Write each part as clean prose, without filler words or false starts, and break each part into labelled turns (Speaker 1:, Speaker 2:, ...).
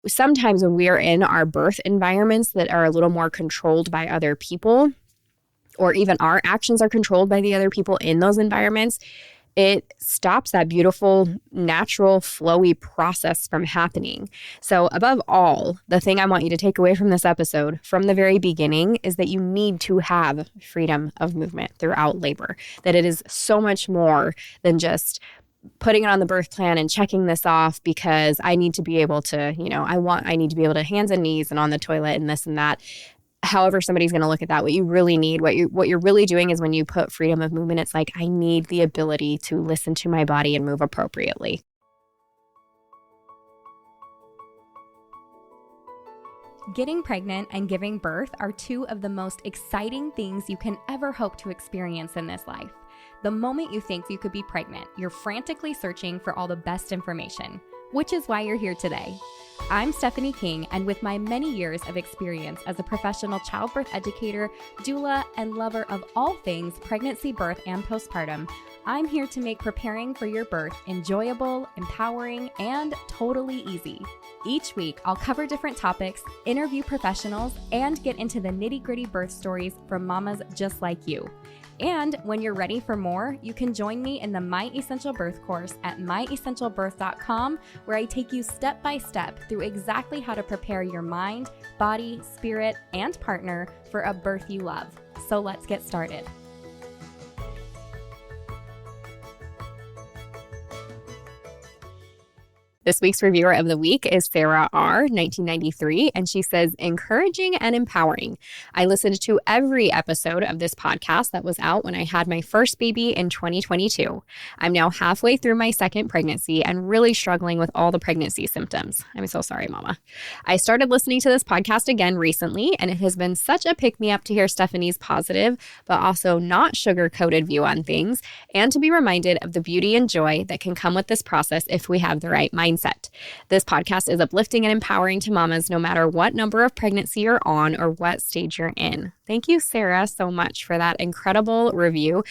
Speaker 1: sometimes when we are in our birth environments that are a little more controlled by other people, or even our actions are controlled by the other people in those environments, it stops that beautiful, natural, flowy process from happening. So above all, the thing I want you to take away from this episode from the very beginning is that you need to have freedom of movement throughout labor, that it is so much more than just putting it on the birth plan and checking this off because I need to be able to, I need to be able to hands and knees and on the toilet and this and that. However somebody's going to look at that, what you really need, what you're really doing is when you put freedom of movement, it's like, I need the ability to listen to my body and move appropriately.
Speaker 2: Getting pregnant and giving birth are two of the most exciting things you can ever hope to experience in this life. The moment you think you could be pregnant, you're frantically searching for all the best information, which is why you're here today. I'm Stephanie King, and with my many years of experience as a professional childbirth educator, doula, and lover of all things pregnancy, birth, and postpartum, I'm here to make preparing for your birth enjoyable, empowering, and totally easy. Each week, I'll cover different topics, interview professionals, and get into the nitty-gritty birth stories from mamas just like you. And when you're ready for more, you can join me in the My Essential Birth course at myessentialbirth.com, where I take you step by step through exactly how to prepare your mind, body, spirit, and partner for a birth you love. So let's get started.
Speaker 1: This week's reviewer of the week is Sarah R., 1993, and she says, encouraging and empowering. I listened to every episode of this podcast that was out when I had my first baby in 2022. I'm now halfway through my second pregnancy and really struggling with all the pregnancy symptoms. I'm so sorry, Mama. I started listening to this podcast again recently, and it has been such a pick-me-up to hear Stephanie's positive, but also not sugar-coated view on things, and to be reminded of the beauty and joy that can come with this process if we have the right mindset. This podcast is uplifting and empowering to mamas no matter what number of pregnancy you're on or what stage you're in. Thank you, Sarah, so much for that incredible review.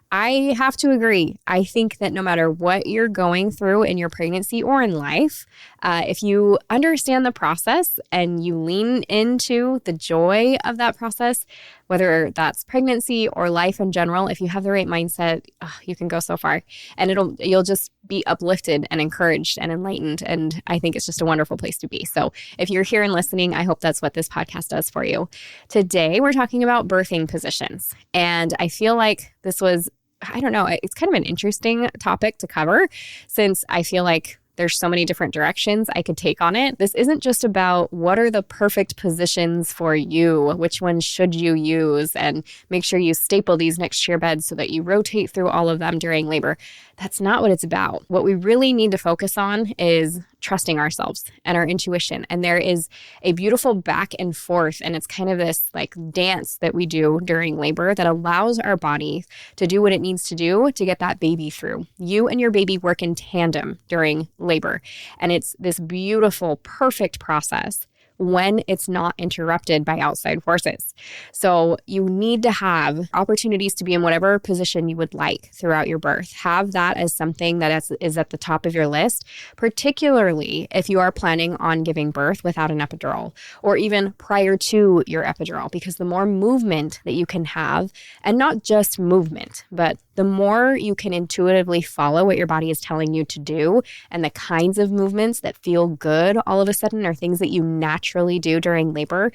Speaker 1: I have to agree. I think that no matter what you're going through in your pregnancy or in life, if you understand the process and you lean into the joy of that process, whether that's pregnancy or life in general, if you have the right mindset, you can go so far, and you'll just be uplifted and encouraged and enlightened. And I think it's just a wonderful place to be. So if you're here and listening, I hope that's what this podcast does for you. Today, we're talking about birthing positions. And I feel like this was, I don't know, it's kind of an interesting topic to cover since I feel like there's so many different directions I could take on it. This isn't just about what are the perfect positions for you, which one should you use, and make sure you staple these next to your bed so that you rotate through all of them during labor. That's not what it's about. What we really need to focus on is trusting ourselves and our intuition. And there is a beautiful back and forth, and it's kind of this like dance that we do during labor that allows our body to do what it needs to do to get that baby through. You and your baby work in tandem during labor, and it's this beautiful, perfect process when it's not interrupted by outside forces. So you need to have opportunities to be in whatever position you would like throughout your birth. Have that as something that is at the top of your list, particularly if you are planning on giving birth without an epidural or even prior to your epidural, because the more movement that you can have, and not just movement, but the more you can intuitively follow what your body is telling you to do, and the kinds of movements that feel good all of a sudden are things that you naturally do during labor,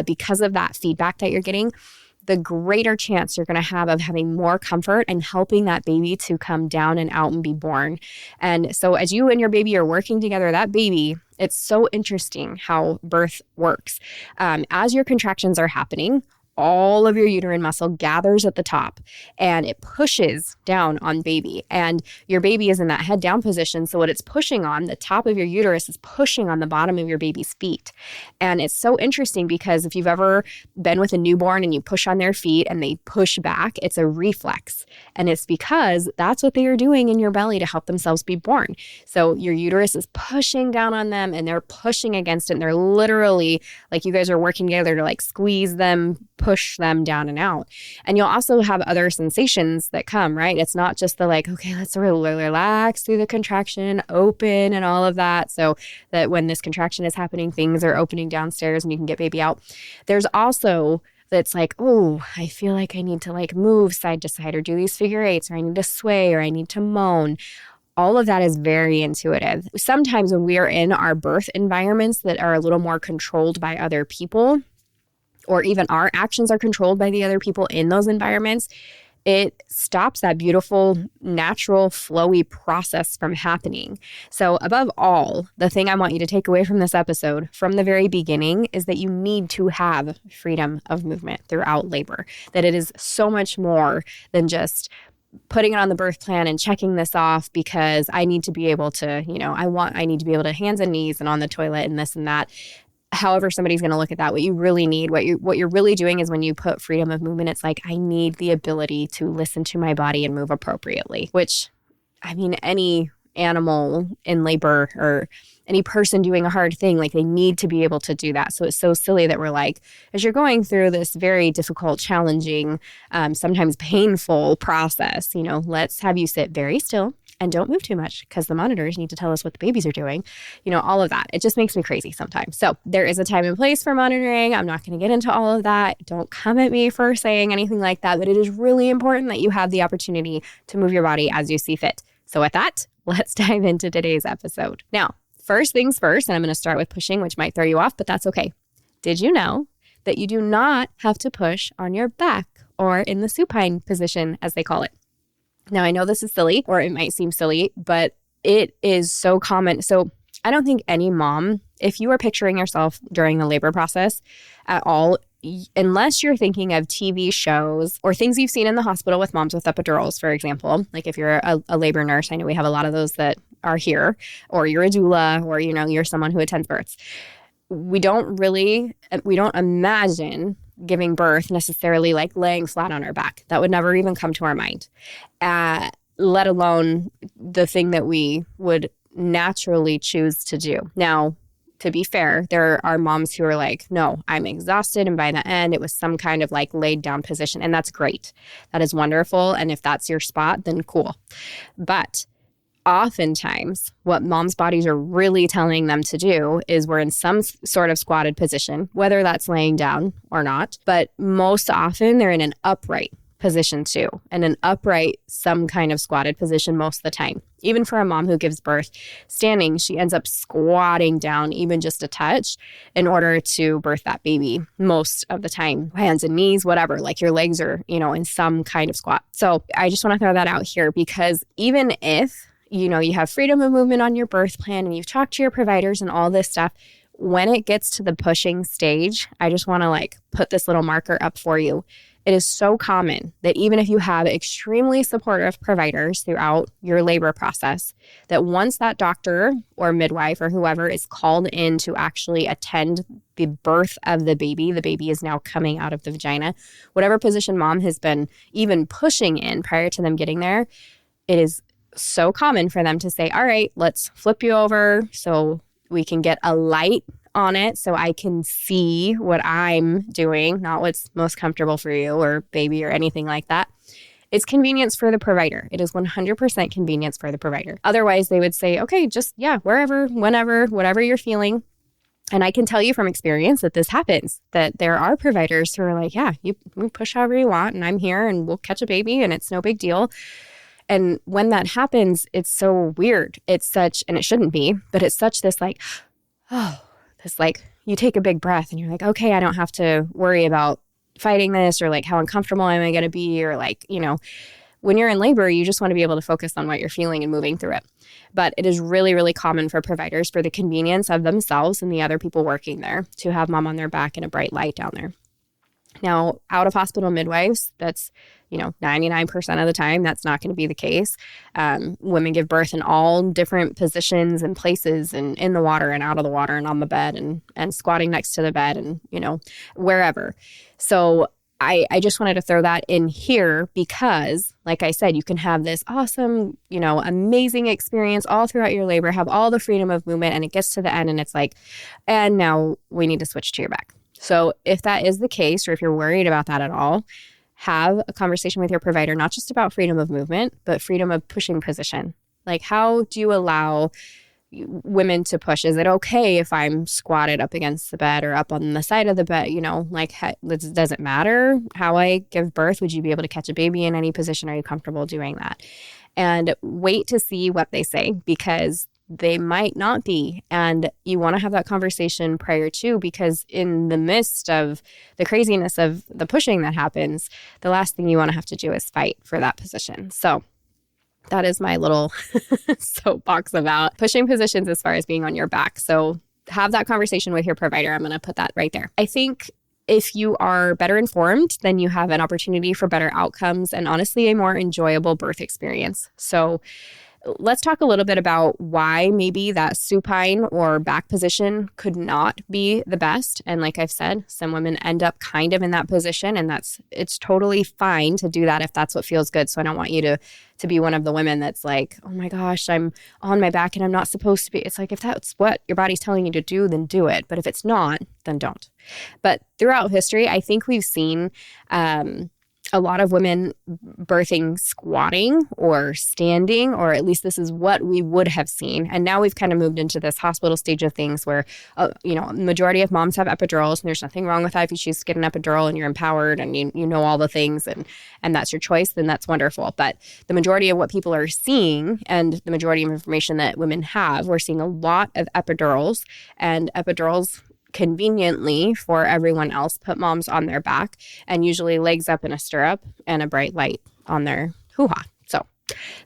Speaker 1: because of that feedback that you're getting, the greater chance you're going to have of having more comfort and helping that baby to come down and out and be born. And so as you and your baby are working together, that baby, it's so interesting how birth works. As your contractions are happening, all of your uterine muscle gathers at the top and it pushes down on baby. And your baby is in that head down position. So what it's pushing on, the top of your uterus is pushing on the bottom of your baby's feet. And it's so interesting because if you've ever been with a newborn and you push on their feet and they push back, it's a reflex. And it's because that's what they are doing in your belly to help themselves be born. So your uterus is pushing down on them and they're pushing against it. And they're literally like you guys are working together to like squeeze them, push them down and out. And you'll also have other sensations that come, right? It's not just the like, okay, let's really relax through the contraction, open and all of that. So that when this contraction is happening, things are opening downstairs and you can get baby out. There's also that's like, oh, I feel like I need to like move side to side or do these figure eights, or I need to sway, or I need to moan. All of that is very intuitive. Sometimes when we are in our birth environments that are a little more controlled by other people, or even our actions are controlled by the other people in those environments, it stops that beautiful, natural, flowy process from happening. So above all, the thing I want you to take away from this episode from the very beginning is that you need to have freedom of movement throughout labor, that it is so much more than just putting it on the birth plan and checking this off because I need to be able to, I need to be able to hands and knees and on the toilet and this and that. However somebody's going to look at that, what you really need, what you're really doing is when you put freedom of movement, it's like, I need the ability to listen to my body and move appropriately, which, I mean, any animal in labor or any person doing a hard thing, like they need to be able to do that. So it's so silly that we're like, as you're going through this very difficult, challenging, sometimes painful process, let's have you sit very still and don't move too much because the monitors need to tell us what the babies are doing, all of that. It just makes me crazy sometimes. So there is a time and place for monitoring. I'm not going to get into all of that. Don't come at me for saying anything like that, but it is really important that you have the opportunity to move your body as you see fit. So with that, let's dive into today's episode. Now, first things first, and I'm going to start with pushing, which might throw you off, but that's okay. Did you know that you do not have to push on your back or in the supine position, as they call it? Now, I know this is silly, or it might seem silly, but it is so common. So I don't think any mom, if you are picturing yourself during the labor process at all, unless you're thinking of TV shows or things you've seen in the hospital with moms with epidurals, for example, like if you're a labor nurse, I know we have a lot of those that are here, or you're a doula, or, you're someone who attends births. We don't imagine giving birth necessarily like laying flat on our back. That would never even come to our mind, let alone the thing that we would naturally choose to do. Now, to be fair, there are moms who are like, no, I'm exhausted. And by the end, it was some kind of like laid down position. And that's great. That is wonderful. And if that's your spot, then cool. But oftentimes, what moms' bodies are really telling them to do is we're in some sort of squatted position, whether that's laying down or not. But most often, they're in an upright position too, and an upright, some kind of squatted position most of the time. Even for a mom who gives birth standing, she ends up squatting down even just a touch in order to birth that baby most of the time. Hands and knees, whatever, like your legs are, in some kind of squat. So I just want to throw that out here because even if you have freedom of movement on your birth plan and you've talked to your providers and all this stuff, when it gets to the pushing stage, I just want to put this little marker up for you. It is so common that even if you have extremely supportive providers throughout your labor process, that once that doctor or midwife or whoever is called in to actually attend the birth of the baby is now coming out of the vagina, whatever position mom has been even pushing in prior to them getting there, it is so common for them to say, all right, let's flip you over so we can get a light on it so I can see what I'm doing, not what's most comfortable for you or baby or anything like that. It's convenience for the provider. It is 100% convenience for the provider. Otherwise, they would say, okay, just, wherever, whenever, whatever you're feeling. And I can tell you from experience that this happens, that there are providers who are like, you push however you want and I'm here and we'll catch a baby and it's no big deal. And when that happens, it's so weird. It's such, and it shouldn't be, but it's such this you take a big breath and you're like, okay, I don't have to worry about fighting this or how uncomfortable am I going to be or when you're in labor, you just want to be able to focus on what you're feeling and moving through it. But it is really, really common for providers, for the convenience of themselves and the other people working there, to have mom on their back and a bright light down there. Now, out of hospital midwives, that's 99% of the time, that's not going to be the case. Women give birth in all different positions and places and in the water and out of the water and on the bed and squatting next to the bed and, wherever. So I just wanted to throw that in here because, like I said, you can have this awesome, amazing experience all throughout your labor, have all the freedom of movement, and it gets to the end and it's like, and now we need to switch to your back. So if that is the case, or if you're worried about that at all, have a conversation with your provider, not just about freedom of movement, but freedom of pushing position. Like, how do you allow women to push? Is it okay if I'm squatted up against the bed or up on the side of the bed? Does it matter how I give birth? Would you be able to catch a baby in any position? Are you comfortable doing that? And wait to see what they say, because they might not be. And you want to have that conversation prior to, because in the midst of the craziness of the pushing that happens, the last thing you want to have to do is fight for that position. So that is my little soapbox about pushing positions as far as being on your back. So have that conversation with your provider. I'm going to put that right there. I think if you are better informed, then you have an opportunity for better outcomes and honestly a more enjoyable birth experience. So let's talk a little bit about why maybe that supine or back position could not be the best. And like I've said, some women end up kind of in that position, and it's totally fine to do that if that's what feels good. So I don't want you to be one of the women that's like, oh my gosh, I'm on my back and I'm not supposed to be. It's like, if that's what your body's telling you to do, then do it. But if it's not, then don't. But throughout history, I think we've seen a lot of women birthing squatting or standing, or at least this is what we would have seen. And now we've kind of moved into this hospital stage of things where, the majority of moms have epidurals, and there's nothing wrong with that. If you choose to get an epidural and you're empowered and you know all the things and that's your choice, then that's wonderful. But the majority of what people are seeing and the majority of information that women have, we're seeing a lot of epidurals, and epidurals conveniently for everyone else put moms on their back, and usually legs up in a stirrup and a bright light on their hoo-ha. So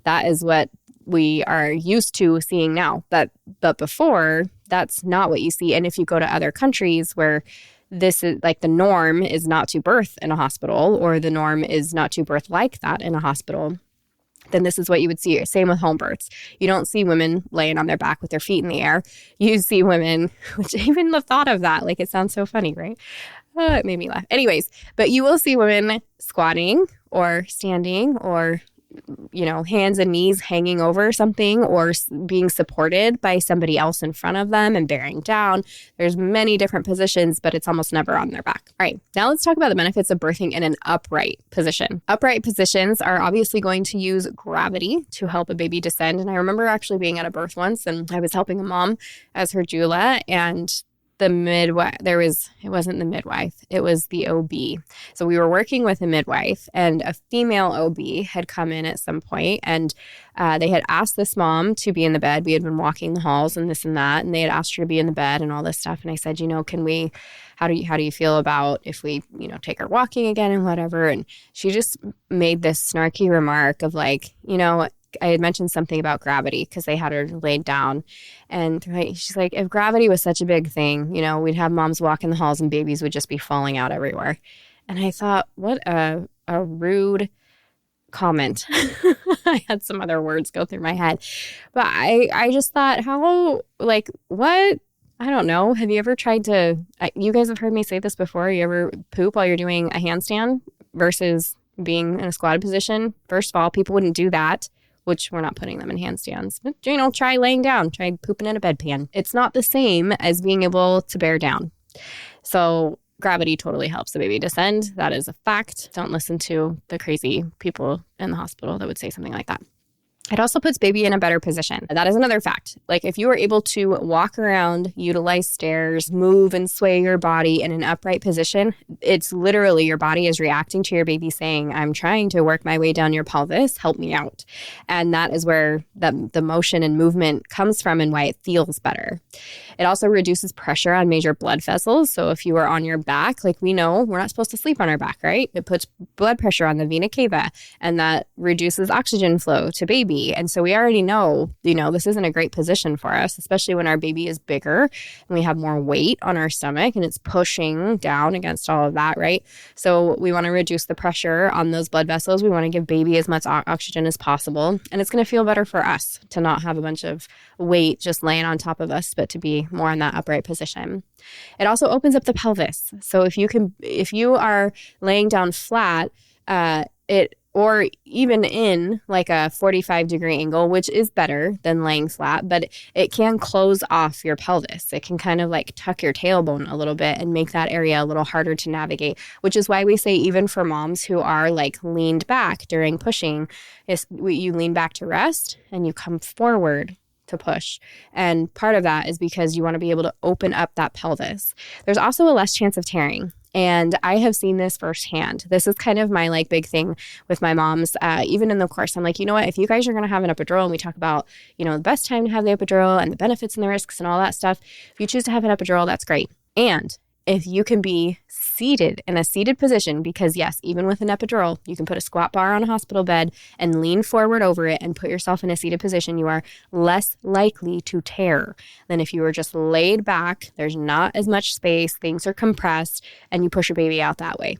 Speaker 1: that is what we are used to seeing now. But before, that's not what you see. And if you go to other countries where this is like the norm is not to birth in a hospital, or the norm is not to birth like that in a hospital, then this is what you would see. Same with home births. You don't see women laying on their back with their feet in the air. You see women, which even the thought of that, like, it sounds so funny, right? It made me laugh. Anyways, but you will see women squatting or standing, or hands and knees hanging over something, or being supported by somebody else in front of them and bearing down. There's many different positions, but it's almost never on their back. All right, now let's talk about the benefits of birthing in an upright position. Upright positions are obviously going to use gravity to help a baby descend. And I remember actually being at a birth once, and I was helping a mom as her doula, and the midwife, it wasn't the midwife, it was the OB. So we were working with a midwife, and a female OB had come in at some point, and they had asked this mom to be in the bed. We had been walking the halls and this and that, and they had asked her to be in the bed and all this stuff. And I said, how do you feel about if we, take her walking again and whatever? And she just made this snarky remark of like, I had mentioned something about gravity because they had her laid down. And she's like, if gravity was such a big thing, we'd have moms walk in the halls and babies would just be falling out everywhere. And I thought, what a rude comment. I had some other words go through my head. But I just thought, what? I don't know. Have you ever tried to, you guys have heard me say this before. You ever poop while you're doing a handstand versus being in a squatted position? First of all, people wouldn't do that, which we're not putting them in handstands. But, try laying down, try pooping in a bedpan. It's not the same as being able to bear down. So gravity totally helps the baby descend. That is a fact. Don't listen to the crazy people in the hospital that would say something like that. It also puts baby in a better position. That is another fact. Like, if you are able to walk around, utilize stairs, move and sway your body in an upright position, it's literally your body is reacting to your baby saying, I'm trying to work my way down your pelvis, help me out. And that is where the motion and movement comes from and why it feels better. It also reduces pressure on major blood vessels. So if you are on your back, like we know, we're not supposed to sleep on our back, right? It puts blood pressure on the vena cava, and that reduces oxygen flow to baby. And so we already know, this isn't a great position for us, especially when our baby is bigger and we have more weight on our stomach and it's pushing down against all of that, right? So we want to reduce the pressure on those blood vessels. We want to give baby as much oxygen as possible. And it's going to feel better for us to not have a bunch of weight just laying on top of us, but to be more in that upright position. It also opens up the pelvis. So if you are laying down flat, or even in like a 45-degree angle, which is better than laying flat, but it can close off your pelvis. It can kind of like tuck your tailbone a little bit and make that area a little harder to navigate, which is why we say even for moms who are like leaned back during pushing, you lean back to rest and you come forward to push. And part of that is because you want to be able to open up that pelvis. There's also a less chance of tearing. And I have seen this firsthand. This is kind of my like big thing with my moms. Even in the course, I'm like, you know what, if you guys are going to have an epidural and we talk about, the best time to have the epidural and the benefits and the risks and all that stuff, if you choose to have an epidural, that's great. And if you can be seated in a seated position, because yes, even with an epidural, you can put a squat bar on a hospital bed and lean forward over it and put yourself in a seated position, you are less likely to tear than if you were just laid back. There's not as much space, things are compressed, and you push your baby out that way.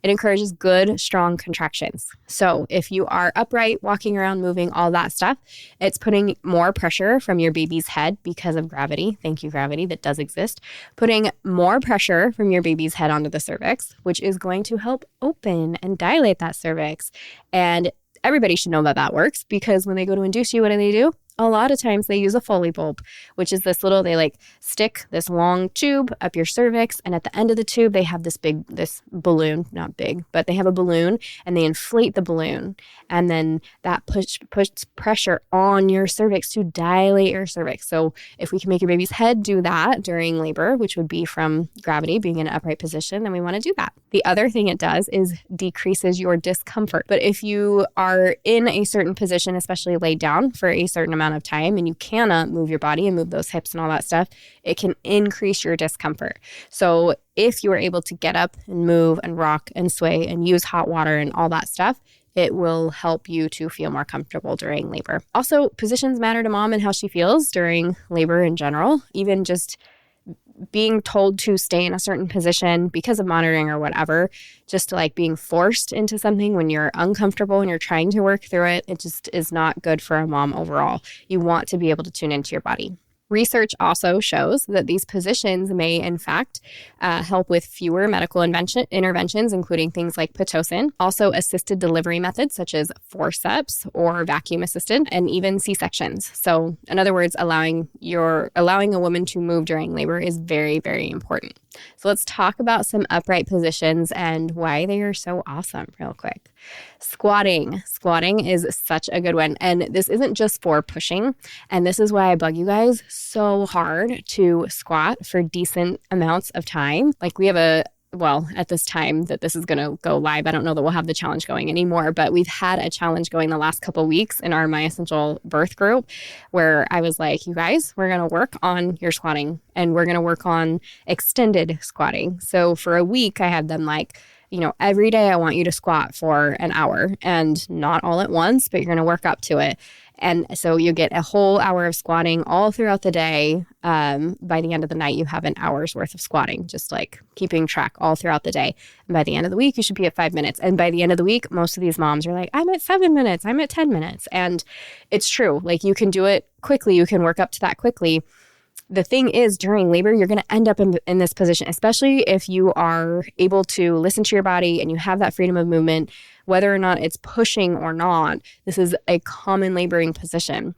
Speaker 1: It encourages good, strong contractions. So if you are upright, walking around, moving, all that stuff, it's putting more pressure from your baby's head because of gravity. Thank you, gravity, that does exist. Putting more pressure from your baby's head onto the cervix, which is going to help open and dilate that cervix. And everybody should know that works, because when they go to induce you, what do? A lot of times they use a Foley bulb, which is they like stick this long tube up your cervix. And at the end of the tube, they have this balloon, not big, but they have a balloon and they inflate the balloon. And then that puts pressure on your cervix to dilate your cervix. So if we can make your baby's head do that during labor, which would be from gravity being in an upright position, then we want to do that. The other thing it does is decreases your discomfort. But if you are in a certain position, especially laid down for a certain amount of time, and you cannot move your body and move those hips and all that stuff, it can increase your discomfort. So if you are able to get up and move and rock and sway and use hot water and all that stuff, it will help you to feel more comfortable during labor. Also, positions matter to mom and how she feels during labor in general. Even just being told to stay in a certain position because of monitoring or whatever, just like being forced into something when you're uncomfortable and you're trying to work through it, it just is not good for a mom overall. You want to be able to tune into your body. Research also shows that these positions may, in fact, help with fewer medical interventions, including things like Pitocin, also assisted delivery methods such as forceps or vacuum assisted, and even C-sections. So, in other words, allowing a woman to move during labor is very, very important. So let's talk about some upright positions and why they are so awesome real quick. Squatting. Squatting is such a good one. And this isn't just for pushing. And this is why I bug you guys so hard to squat for decent amounts of time. Like we have at this time that this is going to go live, I don't know that we'll have the challenge going anymore, but we've had a challenge going the last couple of weeks in our My Essential Birth group where I was like, you guys, we're going to work on your squatting and we're going to work on extended squatting. So for a week, I had them like, every day I want you to squat for an hour, and not all at once, but you're going to work up to it. And so you get a whole hour of squatting all throughout the day. By the end of the night, you have an hour's worth of squatting, just like keeping track all throughout the day. And by the end of the week, you should be at 5 minutes. And by the end of the week, most of these moms are like, I'm at 7 minutes, I'm at 10 minutes. And it's true. Like you can do it quickly. You can work up to that quickly. The thing is, during labor, you're going to end up in this position, especially if you are able to listen to your body and you have that freedom of movement, whether or not it's pushing or not. This is a common laboring position.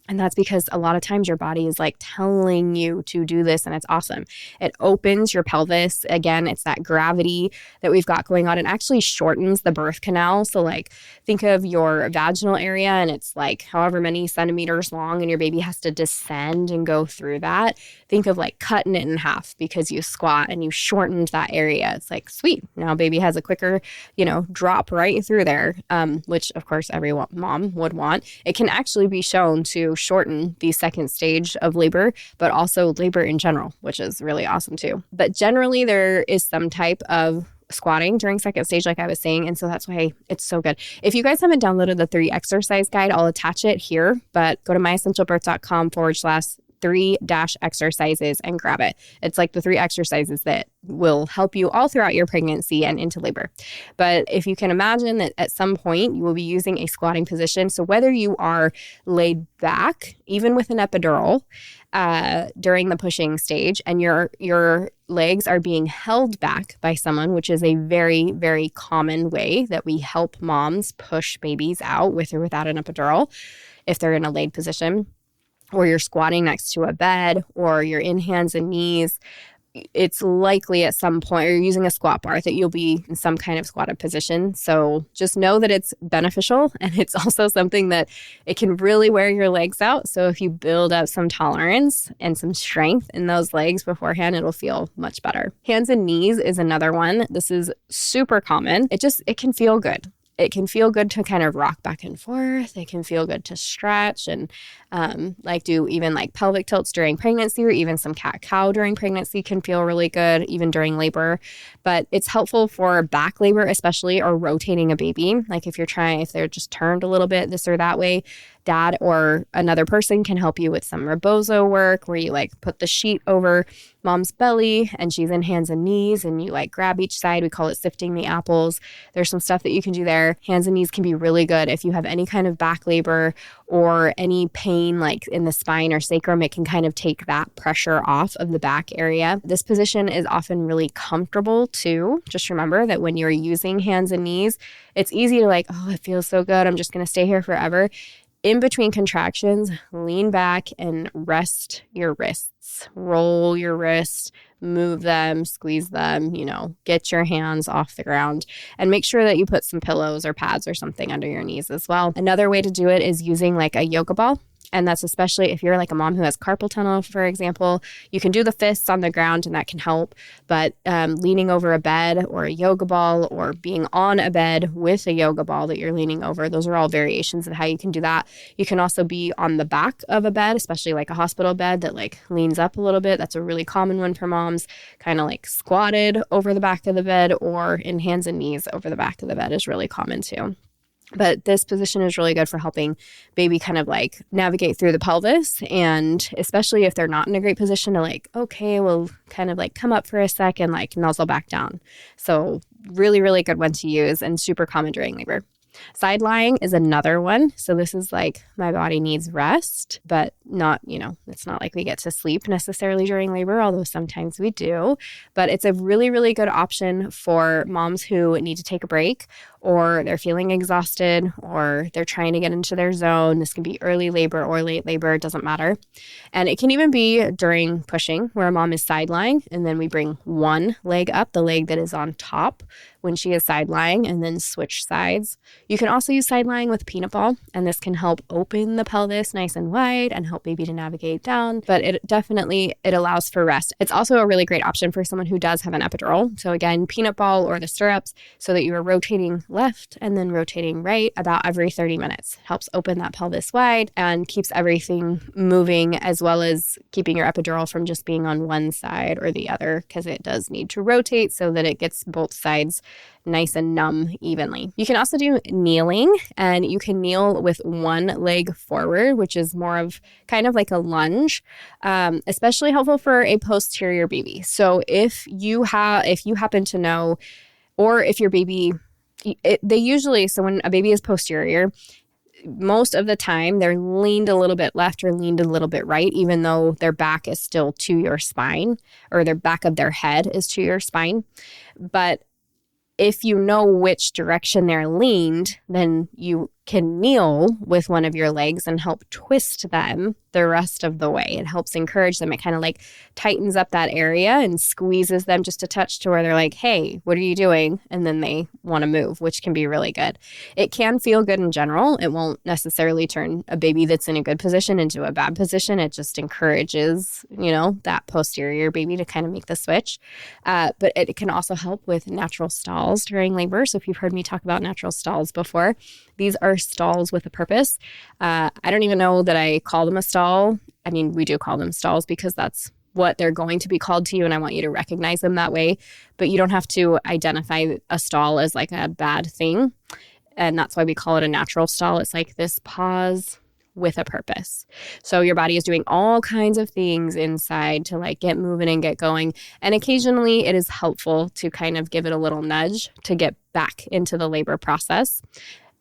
Speaker 1: And that's because a lot of times your body is like telling you to do this, and it's awesome. It opens your pelvis. Again, it's that gravity that we've got going on. It actually shortens the birth canal. So like think of your vaginal area and it's like however many centimeters long and your baby has to descend and go through that. Think of like cutting it in half because you squat and you shortened that area. It's like, sweet. Now baby has a quicker, drop right through there, which of course every mom would want. It can actually be shown to shorten the second stage of labor, but also labor in general, which is really awesome too. But generally there is some type of squatting during second stage, like I was saying. And so that's why it's so good. If you guys haven't downloaded the 3 exercise guide, I'll attach it here, but go to myessentialbirth.com 3 dash exercises and grab it. It's like the 3 exercises that will help you all throughout your pregnancy and into labor. But if you can imagine that at some point you will be using a squatting position. So whether you are laid back, even with an epidural, during the pushing stage, and your legs are being held back by someone, which is a very, very common way that we help moms push babies out with or without an epidural if they're in a laid position, or you're squatting next to a bed, or you're in hands and knees, it's likely at some point, or you're using a squat bar, that you'll be in some kind of squatted position. So just know that it's beneficial, and it's also something that it can really wear your legs out. So if you build up some tolerance and some strength in those legs beforehand, it'll feel much better. Hands and knees is another one. This is super common. It can feel good. It can feel good to kind of rock back and forth. It can feel good to stretch and do even like pelvic tilts during pregnancy, or even some cat-cow during pregnancy can feel really good, even during labor. But it's helpful for back labor especially, or rotating a baby. Like if they're just turned a little bit this or that way, dad or another person can help you with some rebozo work, where you like put the sheet over mom's belly and she's in hands and knees, and you like grab each side. We call it sifting the apples. There's some stuff that you can do there. Hands and knees can be really good if you have any kind of back labor or any pain like in the spine or sacrum. It can kind of take that pressure off of the back area. This position is often really comfortable too. Just remember that when you're using hands and knees, it's easy to like, oh, it feels so good, I'm just going to stay here forever. In between contractions, lean back and rest your wrists. Roll your wrists, move them, squeeze them, get your hands off the ground, and make sure that you put some pillows or pads or something under your knees as well. Another way to do it is using like a yoga ball. And that's especially if you're like a mom who has carpal tunnel, for example. You can do the fists on the ground and that can help. But leaning over a bed or a yoga ball, or being on a bed with a yoga ball that you're leaning over, those are all variations of how you can do that. You can also be on the back of a bed, especially like a hospital bed that like leans up a little bit. That's a really common one for moms. Kind of like squatted over the back of the bed, or in hands and knees over the back of the bed is really common too. But this position is really good for helping baby kind of like navigate through the pelvis, and especially if they're not in a great position to like, okay, well, kind of like come up for a second, like nuzzle back down. So really, really good one to use, and super common during labor. Side lying is another one. So this is like my body needs rest, but not, it's not like we get to sleep necessarily during labor, although sometimes we do. But it's a really, really good option for moms who need to take a break, or they're feeling exhausted, or they're trying to get into their zone. This can be early labor or late labor, it doesn't matter. And it can even be during pushing, where a mom is side lying, and then we bring one leg up, the leg that is on top when she is side lying, and then switch sides. You can also use side lying with peanut ball, and this can help open the pelvis nice and wide and help baby to navigate down. But it allows for rest. It's also a really great option for someone who does have an epidural. So again, peanut ball or the stirrups, so that you are rotating left and then rotating right about every 30 minutes. Helps open that pelvis wide and keeps everything moving, as well as keeping your epidural from just being on one side or the other, because it does need to rotate so that it gets both sides nice and numb evenly. You can also do kneeling, and you can kneel with one leg forward, which is more of kind of like a lunge, especially helpful for a posterior baby. So if you happen to know, or if your baby, so when a baby is posterior, most of the time they're leaned a little bit left or leaned a little bit right, even though their back is still to your spine, or their back of their head is to your spine. But if you know which direction they're leaned, then you can kneel with one of your legs and help twist them the rest of the way. It helps encourage them. It kind of like tightens up that area and squeezes them just a touch to where they're like, hey, what are you doing? And then they want to move, which can be really good. It can feel good in general. It won't necessarily turn a baby that's in a good position into a bad position. It just encourages, that posterior baby to kind of make the switch. But it can also help with natural stalls during labor. So if you've heard me talk about natural stalls before, these are stalls with a purpose. I don't even know that I call them a stall. I mean, we do call them stalls because that's what they're going to be called to you, and I want you to recognize them that way. But you don't have to identify a stall as like a bad thing. And that's why we call it a natural stall. It's like this pause with a purpose. So your body is doing all kinds of things inside to like get moving and get going. And occasionally it is helpful to kind of give it a little nudge to get back into the labor process.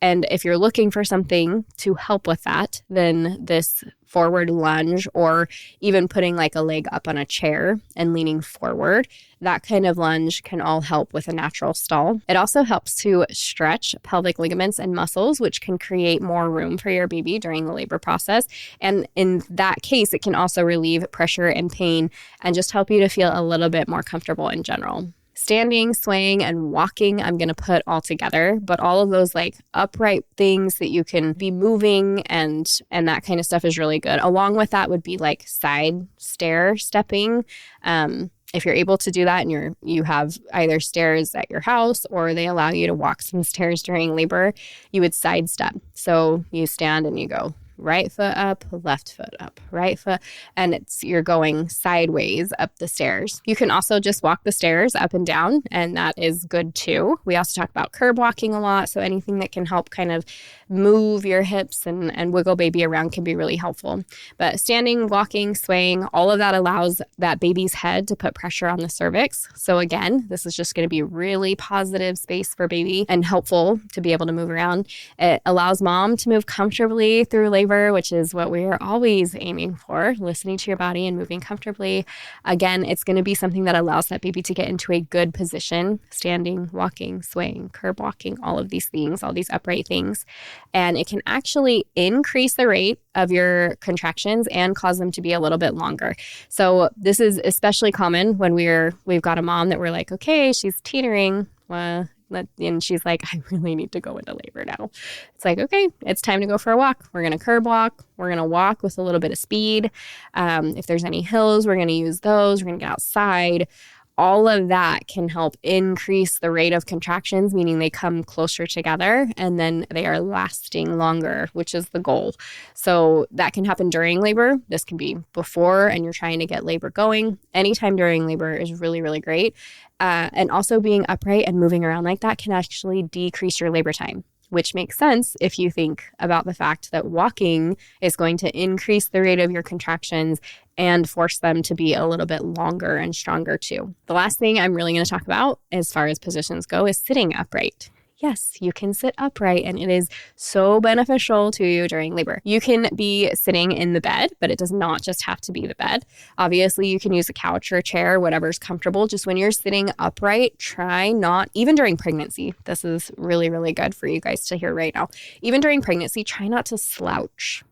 Speaker 1: And if you're looking for something to help with that, then this forward lunge or even putting like a leg up on a chair and leaning forward, that kind of lunge can all help with a natural stall. It also helps to stretch pelvic ligaments and muscles, which can create more room for your baby during the labor process. And in that case, it can also relieve pressure and pain and just help you to feel a little bit more comfortable in general. Standing, swaying, and walking, I'm going to put all together, but all of those like upright things that you can be moving and that kind of stuff is really good. Along with that would be like side stair stepping. If you're able to do that and you have either stairs at your house or they allow you to walk some stairs during labor, you would side step. So you stand and you go right foot up, left foot up, right foot, and you're going sideways up the stairs. You can also just walk the stairs up and down, and that is good too. We also talk about curb walking a lot, so anything that can help kind of move your hips and wiggle baby around can be really helpful. But standing, walking, swaying, all of that allows that baby's head to put pressure on the cervix. So again, this is just going to be really positive space for baby and helpful to be able to move around. It allows mom to move comfortably through labor, which is what we are always aiming for, listening to your body and moving comfortably. Again, it's going to be something that allows that baby to get into a good position, standing, walking, swaying, curb walking, all of these things, all these upright things. And it can actually increase the rate of your contractions and cause them to be a little bit longer. So this is especially common when we've got a mom that we're like, okay, she's teetering. And she's like, I really need to go into labor now. It's like, okay, it's time to go for a walk. We're going to curb walk. We're going to walk with a little bit of speed. If there's any hills, we're going to use those. We're going to get outside. All of that can help increase the rate of contractions, meaning they come closer together and then they are lasting longer, which is the goal. So that can happen during labor. This can be before and you're trying to get labor going. Anytime during labor is really, really great. And also being upright and moving around like that can actually decrease your labor time, which makes sense if you think about the fact that walking is going to increase the rate of your contractions and force them to be a little bit longer and stronger too. The last thing I'm really going to talk about as far as positions go is sitting upright. Yes, you can sit upright and it is so beneficial to you during labor. You can be sitting in the bed, but it does not just have to be the bed. Obviously, you can use a couch or a chair, whatever's comfortable. Just when you're sitting upright, try not, even during pregnancy, this is really, really good for you guys to hear right now. Even during pregnancy, try not to slouch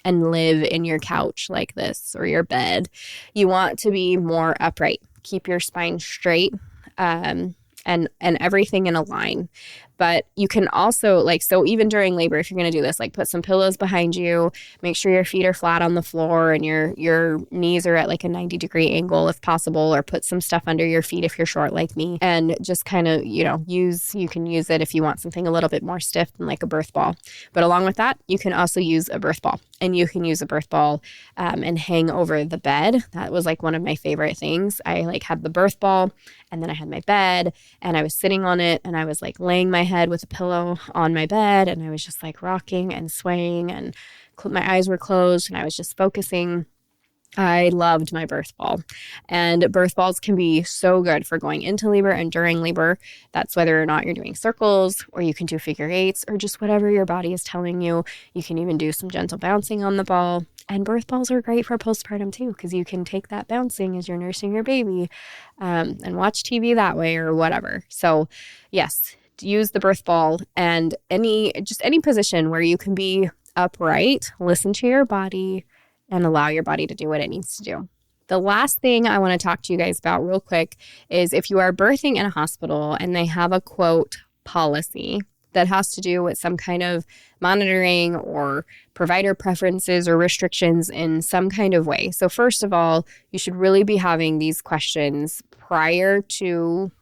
Speaker 1: and live in your couch like this or your bed. You want to be more upright. Keep your spine straight. And everything in a line. But you can also so even during labor, if you're going to do this, put some pillows behind you, make sure your feet are flat on the floor and your knees are at a 90-degree angle if possible, or put some stuff under your feet if you're short like me, and just kind of, you can use it if you want something a little bit more stiff than like a birth ball. But along with that, you can also use a birth ball, and you can use a birth ball and hang over the bed. That was one of my favorite things. I had the birth ball, and then I had my bed, and I was sitting on it, and I was laying my head with a pillow on my bed, and I was just rocking and swaying, and my eyes were closed, and I was just focusing. I loved my birth ball, and birth balls can be so good for going into labor and during labor. That's whether or not you're doing circles, or you can do figure eights, or just whatever your body is telling you. You can even do some gentle bouncing on the ball. And birth balls are great for postpartum too, because you can take that bouncing as you're nursing your baby and watch TV that way or whatever. So yes, use the birth ball, and any position where you can be upright, listen to your body, and allow your body to do what it needs to do. The last thing I want to talk to you guys about real quick is if you are birthing in a hospital and they have a quote policy that has to do with some kind of monitoring or provider preferences or restrictions in some kind of way. So first of all, you should really be having these questions prior to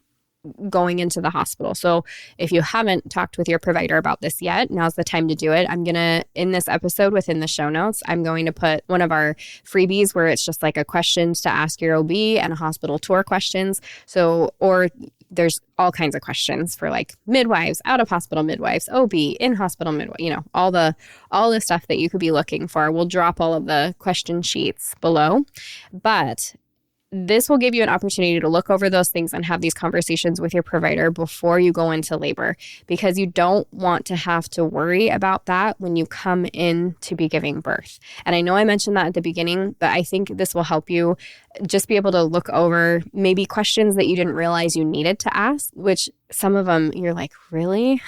Speaker 1: going into the hospital. So if you haven't talked with your provider about this yet, now's the time to do it. I'm going to, in this episode within the show notes, I'm going to put one of our freebies where it's just a questions to ask your OB and a hospital tour questions. So, or there's all kinds of questions for like midwives, out of hospital midwives, OB, in hospital midwife, all the stuff that you could be looking for. We'll drop all of the question sheets below. But this will give you an opportunity to look over those things and have these conversations with your provider before you go into labor, because you don't want to have to worry about that when you come in to be giving birth. And I know I mentioned that at the beginning, but I think this will help you just be able to look over maybe questions that you didn't realize you needed to ask, which some of them you're like, really?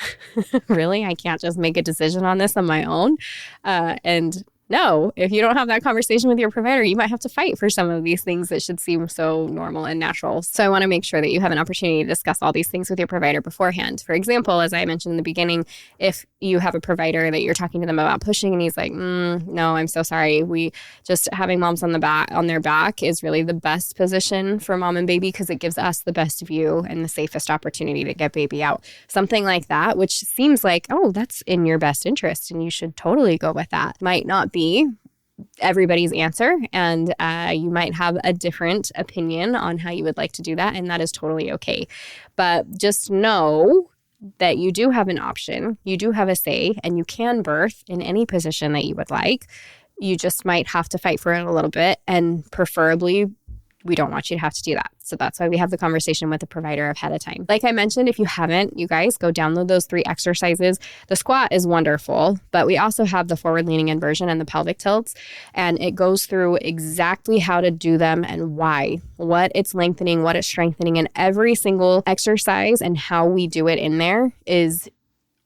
Speaker 1: Really? I can't just make a decision on this on my own? And no, if you don't have that conversation with your provider, you might have to fight for some of these things that should seem so normal and natural. So I want to make sure that you have an opportunity to discuss all these things with your provider beforehand. For example, as I mentioned in the beginning, if you have a provider that you're talking to them about pushing and he's like, no, I'm so sorry. We just having moms on their back is really the best position for mom and baby because it gives us the best view and the safest opportunity to get baby out. Something like that, which seems like, oh, that's in your best interest and you should totally go with that. Might not be everybody's answer, and you might have a different opinion on how you would like to do that, and that is totally okay. But just know that you do have an option, you do have a say, and you can birth in any position that you would like. You just might have to fight for it a little bit, and preferably we don't want you to have to do that. So that's why we have the conversation with the provider ahead of time. Like I mentioned, if you haven't, you guys go download those 3 exercises. The squat is wonderful, but we also have the forward leaning inversion and the pelvic tilts. And it goes through exactly how to do them and why, what it's lengthening, what it's strengthening, and every single exercise and how we do it in there is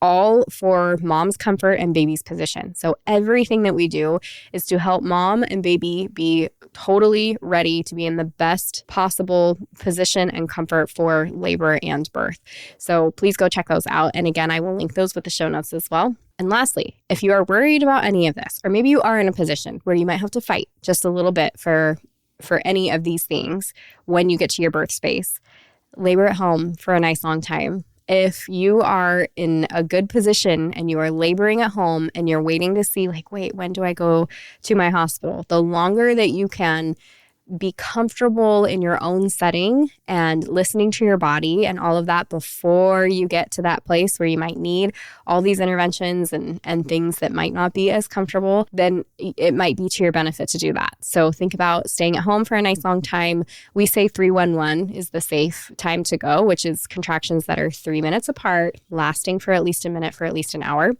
Speaker 1: all for mom's comfort and baby's position. So everything that we do is to help mom and baby be totally ready to be in the best possible position and comfort for labor and birth. So please go check those out. And again, I will link those with the show notes as well. And lastly, if you are worried about any of this, or maybe you are in a position where you might have to fight just a little bit for any of these things when you get to your birth space, labor at home for a nice long time. If you are in a good position and you are laboring at home and you're waiting to see like, wait, when do I go to my hospital? The longer that you can be comfortable in your own setting and listening to your body and all of that before you get to that place where you might need all these interventions and things that might not be as comfortable, then it might be to your benefit to do that. So think about staying at home for a nice long time. We say 3-1-1 is the safe time to go, which is contractions that are 3 minutes apart, lasting for at least a minute for at least an hour.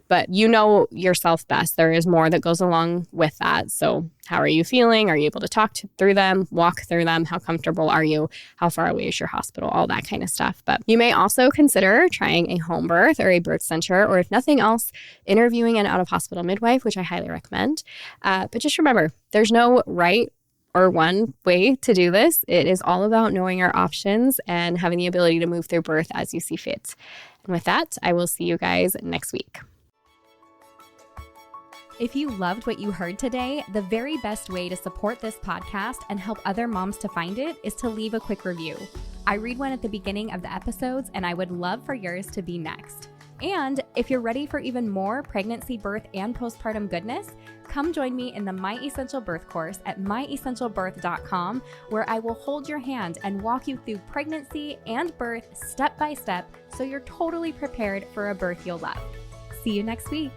Speaker 1: But you know yourself best. There is more that goes along with that. So how are you feeling? Are you able to talk through them, walk through them? How comfortable are you? How far away is your hospital? All that kind of stuff. But you may also consider trying a home birth or a birth center, or if nothing else, interviewing an out-of-hospital midwife, which I highly recommend. But just remember, there's no right or one way to do this. It is all about knowing our options and having the ability to move through birth as you see fit. And with that, I will see you guys next week.
Speaker 2: If you loved what you heard today, the very best way to support this podcast and help other moms to find it is to leave a quick review. I read one at the beginning of the episodes, and I would love for yours to be next. And if you're ready for even more pregnancy, birth, and postpartum goodness, come join me in the My Essential Birth course at myessentialbirth.com, where I will hold your hand and walk you through pregnancy and birth step by step so you're totally prepared for a birth you'll love. See you next week.